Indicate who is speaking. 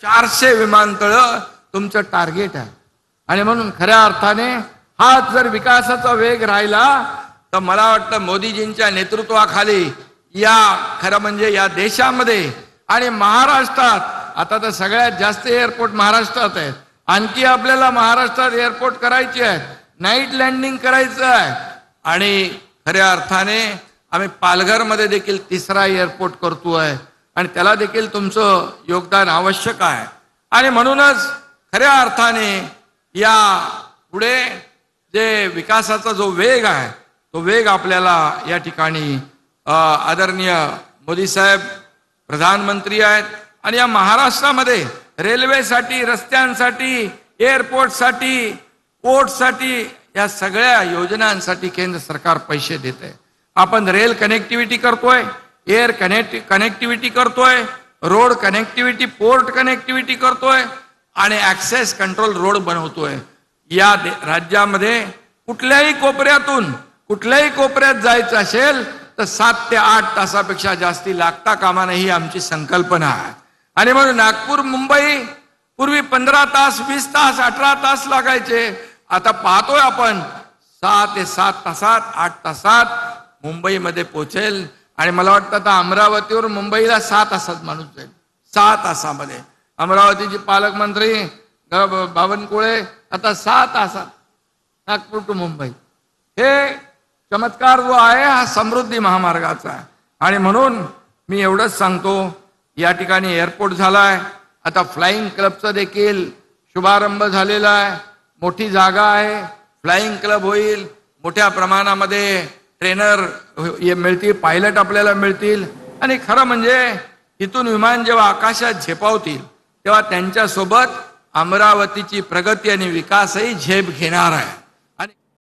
Speaker 1: 400 विमानतळ तुमचं टार्गेट आहे. आणि म्हणून खऱ्या अर्थाने हाच जर विकासाचा वेग राहिला तर मला वाटतं मोदीजींच्या नेतृत्वाखाली या खरं म्हणजे या देशामध्ये आणि महाराष्ट्रात आता तर सगळ्यात जास्त एअरपोर्ट महाराष्ट्रात आहेत. आणखी आपल्याला महाराष्ट्रात एअरपोर्ट करायचे आहेत, नाईट लँडिंग करायचं आहे. आणि खऱ्या अर्थाने आम्ही पालघरमध्ये देखील 3रा एअरपोर्ट करतोय आणि त्याला देखील तुमचं योगदान आवश्यक आहे. आणि म्हणूनच खऱ्या अर्थाने या पुढे जे विकासाचा जो वेग आहे तो वेग आपल्याला या ठिकाणी आदरणीय मोदी साहेब प्रधानमंत्री आहेत आणि या महाराष्ट्रामध्ये रेल्वेसाठी, रस्त्यांसाठी, एअरपोर्टसाठी, पोर्टसाठी या सगळ्या योजनांसाठी केंद्र सरकार पैसे देते. आपण रेल कनेक्टिव्हिटी करतोय, एअर कनेक्टिव्हिटी करतोय, रोड कनेक्टिव्हिटी, पोर्ट कनेक्टिव्हिटी करतोय आणि ऍक्सेस कंट्रोल रोड बनवतोय. या राज्यामध्ये कुठल्याही कोपऱ्यातून कुठल्याही कोपऱ्यात जायचं असेल तर 7 ते 8 तासापेक्षा जास्ती लागता कामा नये ही आमची संकल्पना आहे. आणि म्हणून नागपूर मुंबई पूर्वी 15 तास, 20 तास, 18 तास लागायचे. आता पाहतोय आपण 6 ते 7 तासात, 8 तासात मुंबईमध्ये पोहोचेल. आणि मला वाटतं आता अमरावतीवर मुंबईला 6 तासात माणूस जाईल. 6 तासामध्ये अमरावतीचे पालकमंत्री बावनकुळे आता 6 तासात नागपूर टू मुंबई. हे चमत्कार जो आहे हा समृद्धी महामार्गाचा आहे. आणि म्हणून मी एवढंच सांगतो, या ठिकाणी एअरपोर्ट झालाय, आता फ्लाइंग क्लबचा देखील शुभारंभ झालेला आहे. मोठी जागा आहे, फ्लाइंग क्लब होईल, मोठ्या प्रमाणामध्ये ट्रेनर मिळतील, पायलट आपल्याला मिळतील. आणि खरं म्हणजे इथून विमान जेव्हा आकाशात झेपावतील तेव्हा त्यांच्यासोबत अमरावतीची प्रगती आणि विकासही झेप घेणार आहे.